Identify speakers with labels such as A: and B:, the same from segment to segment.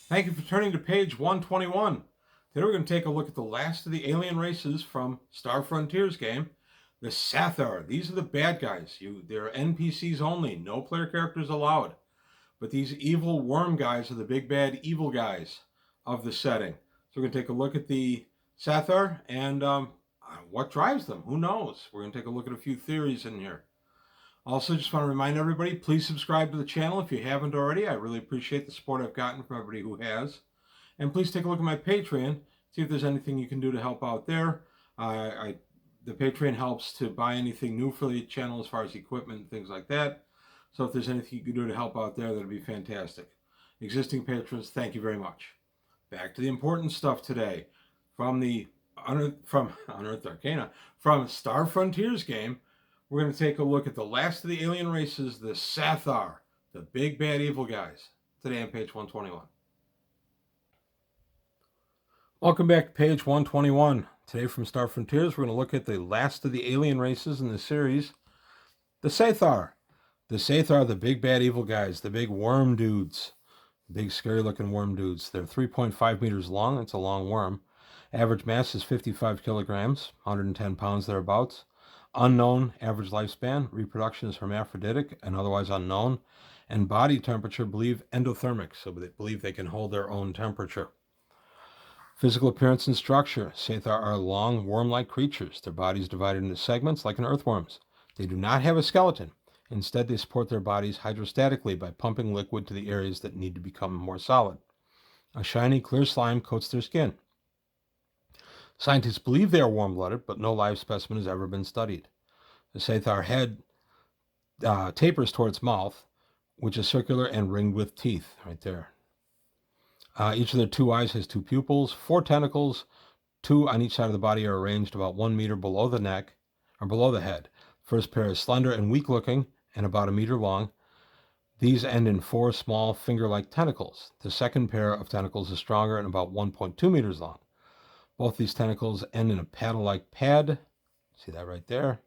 A: Thank you for turning to page 121. Today we're going to take a look at the last of the alien races from Star Frontiers game, the Sathar. These are the bad guys. They're NPCs only, no player characters allowed. But these evil worm guys are the big bad evil guys of the setting. So we're going to take a look at the Sathar and what drives them. Who knows? We're going to take a look at a few theories in here. Also, just want to remind everybody, please subscribe to the channel if you haven't already. I really appreciate the support I've gotten from everybody who has. And please take a look at my Patreon, see if there's anything you can do to help out there. The Patreon helps to buy anything new for the channel as far as equipment and things like that. So if there's anything you can do to help out there, that'd be fantastic. Existing patrons, thank you very much. Back to the important stuff today. From Unearthed Arcana, from Star Frontiers game, we're going to take a look at the last of the alien races, the Sathar, the big bad evil guys, today on page 121. Welcome back to page 121. Today from Star Frontiers, we're going to look at the last of the alien races in the series, the Sathar. The Sathar, the big bad evil guys, the big worm dudes, big scary looking worm dudes. They're 3.5 meters long. It's a long worm. Average mass is 55 kilograms, 110 pounds thereabouts. Unknown average lifespan. Reproduction is hermaphroditic and otherwise unknown. And body temperature believed endothermic, so they believe they can hold their own temperature. Physical appearance and structure. Sathar are long, worm-like creatures. Their bodies divided into segments like an earthworm's. They do not have a skeleton. Instead, they support their bodies hydrostatically by pumping liquid to the areas that need to become more solid. A shiny, clear slime coats their skin. Scientists believe they are warm-blooded, but no live specimen has ever been studied. The Sathar head tapers towards mouth, which is circular and ringed with teeth, right there. Each of their two eyes has two pupils, 4 tentacles, 2 on each side of the body are arranged about 1 meter below the neck, or below the head. First pair is slender and weak-looking and about 1 meter long. These end in 4 small finger-like tentacles. The second pair of tentacles is stronger and about 1.2 meters long. Both these tentacles end in a paddle-like pad. See that right there?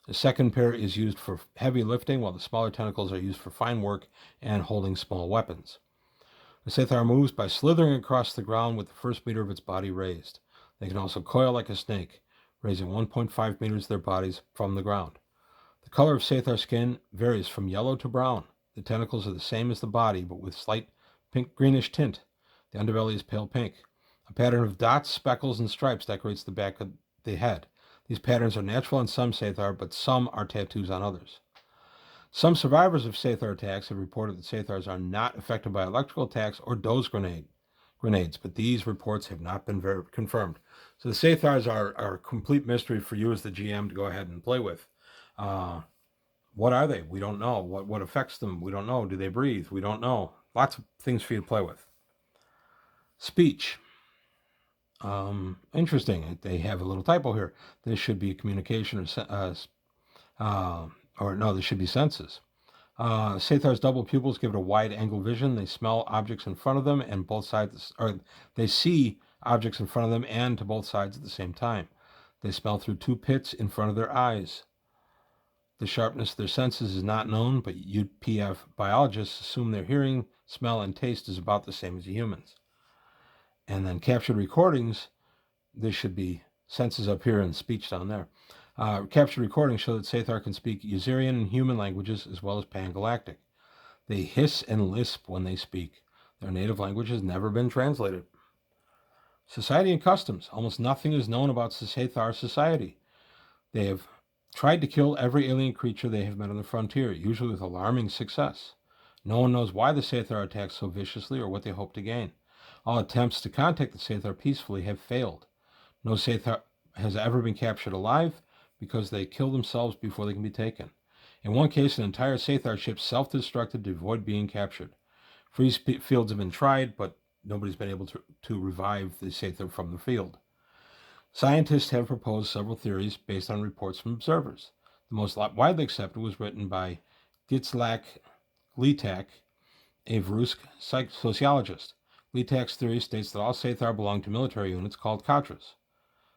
A: The second pair is used for heavy lifting, while the smaller tentacles are used for fine work and holding small weapons. The Sathar moves by slithering across the ground with the first meter of its body raised. They can also coil like a snake, raising 1.5 meters of their bodies from the ground. The color of Sathar skin varies from yellow to brown. The tentacles are the same as the body, but with slight pink-greenish tint. The underbelly is pale pink. A pattern of dots, speckles, and stripes decorates the back of the head. These patterns are natural on some Sathar, but some are tattoos on others. Some survivors of Sathar attacks have reported that Sathars are not affected by electrical attacks or dose grenades, but these reports have not been confirmed. So the Sathars are a complete mystery for you as the GM to go ahead and play with. What are they? We don't know. What affects them? We don't know. Do they breathe? We don't know. Lots of things for you to play with. Speech. Interesting. They have a little typo here. This should be communication or no, this should be senses. Sathar's double pupils give it a wide angle vision. They smell objects in front of them and both sides, or they see objects in front of them and to both sides at the same time. They smell through 2 pits in front of their eyes. The sharpness of their senses is not known, but UPF biologists assume their hearing, smell, and taste is about the same as a human's. And then captured recordings, there should be senses up here and speech down there. Captured recordings show that Sathar can speak Usarian and human languages as well as Pan-Galactic. They hiss and lisp when they speak. Their native language has never been translated. Society and customs. Almost nothing is known about Sathar society. They have tried to kill every alien creature they have met on the frontier, usually with alarming success. No one knows why the Sathar attack so viciously or what they hope to gain. All attempts to contact the Sathar peacefully have failed. No Sathar has ever been captured alive because they kill themselves before they can be taken. In one case, an entire Sathar ship self-destructed to avoid being captured. Freeze fields have been tried, but nobody's been able to revive the Sathar from the field. Scientists have proposed several theories based on reports from observers. The most widely accepted was written by Gitslak Litak, a Vrusk sociologist. Litak's theory states that all Sathar belong to military units called cadres.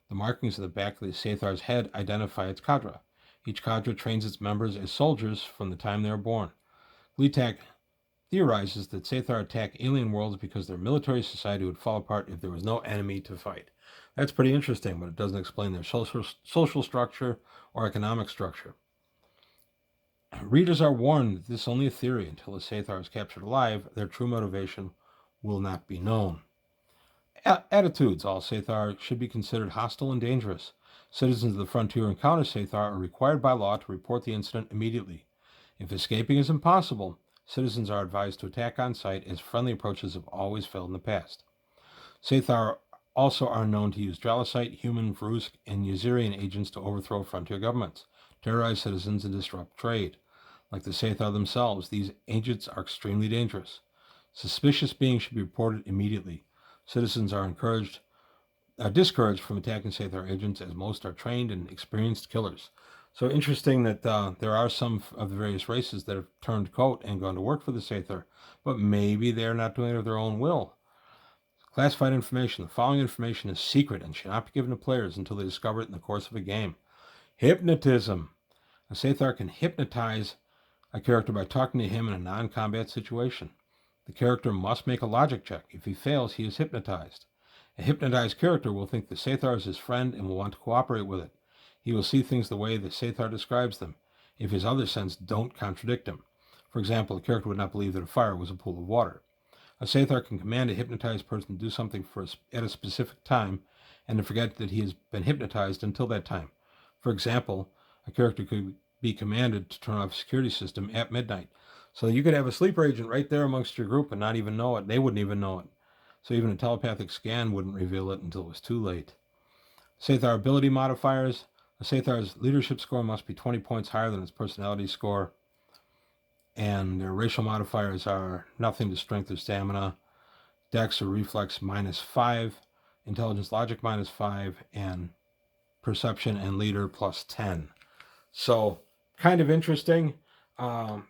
A: The markings on the back of the Sathar's head identify its cadre. Each cadre trains its members as soldiers from the time they are born. Litak theorizes that Sathar attack alien worlds because their military society would fall apart if there was no enemy to fight. That's pretty interesting, but it doesn't explain their social structure or economic structure. Readers are warned that this is only a theory. Until the Sathar is captured alive, their true motivation will not be known. Attitudes. All Sathar should be considered hostile and dangerous. Citizens of the frontier who encounter Sathar are required by law to report the incident immediately. If escaping is impossible, citizens are advised to attack on sight, as friendly approaches have always failed in the past. Sathar also are known to use Dralicite, human, Vrusk, and Yuzirian agents to overthrow frontier governments, terrorize citizens, and disrupt trade. Like the Sathar themselves, these agents are extremely dangerous. Suspicious beings should be reported immediately. Citizens are discouraged from attacking Sathar agents, as most are trained and experienced killers. So interesting that there are some of the various races that have turned coat and gone to work for the Sathar, but maybe they're not doing it of their own will. Classified information. The following information is secret and should not be given to players until they discover it in the course of a game. Hypnotism. A Sathar can hypnotize a character by talking to him in a non-combat situation. The character must make a logic check. If he fails, he is hypnotized. A hypnotized character will think the Sathar is his friend and will want to cooperate with it. He will see things the way the Sathar describes them, if his other senses don't contradict him. For example, the character would not believe that a fire was a pool of water. A Sathar can command a hypnotized person to do something at a specific time and to forget that he has been hypnotized until that time. For example, a character could be commanded to turn off a security system at midnight. So you could have a sleeper agent right there amongst your group and not even know it. They wouldn't even know it. So even a telepathic scan wouldn't reveal it until it was too late. Sathar ability modifiers. A Sathar's leadership score must be 20 points higher than its personality score. And their racial modifiers are nothing to strength or stamina, dex or reflex -5, intelligence logic -5, and perception and leader +10. So kind of interesting.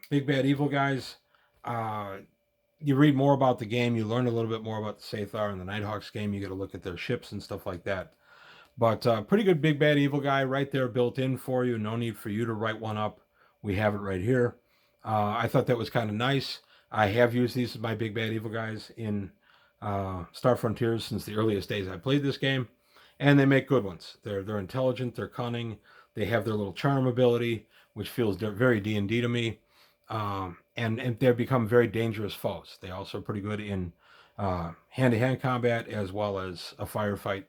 A: Big Bad Evil guys. You read more about the game, you learn a little bit more about the Sathar and the Nighthawks game. You get a look at their ships and stuff like that. But pretty good Big Bad Evil guy right there built in for you. No need for you to write one up. We have it right here. I thought that was kind of nice. I have used these as my Big Bad Evil guys in Star Frontiers since the earliest days I played this game. And they make good ones. They're intelligent, they're cunning, they have their little charm ability, which feels very D&D to me. And they've become very dangerous foes. They also are pretty good in hand-to-hand combat, as well as a firefight,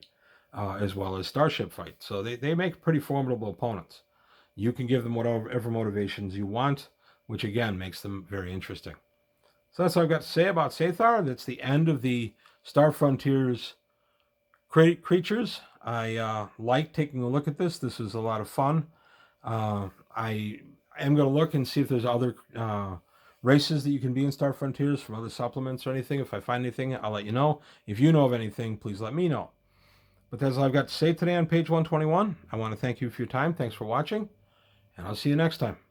A: as well as starship fight. So they make pretty formidable opponents. You can give them whatever motivations you want, which again makes them very interesting. So that's all I've got to say about Sathar. That's the end of the Star Frontiers creatures. I like taking a look at this. This is a lot of fun. I am going to look and see if there's other races that you can be in Star Frontiers from other supplements or anything. If I find anything, I'll let you know. If you know of anything, please let me know. But that's all I've got to say today on page 121. I want to thank you for your time. Thanks for watching, and I'll see you next time.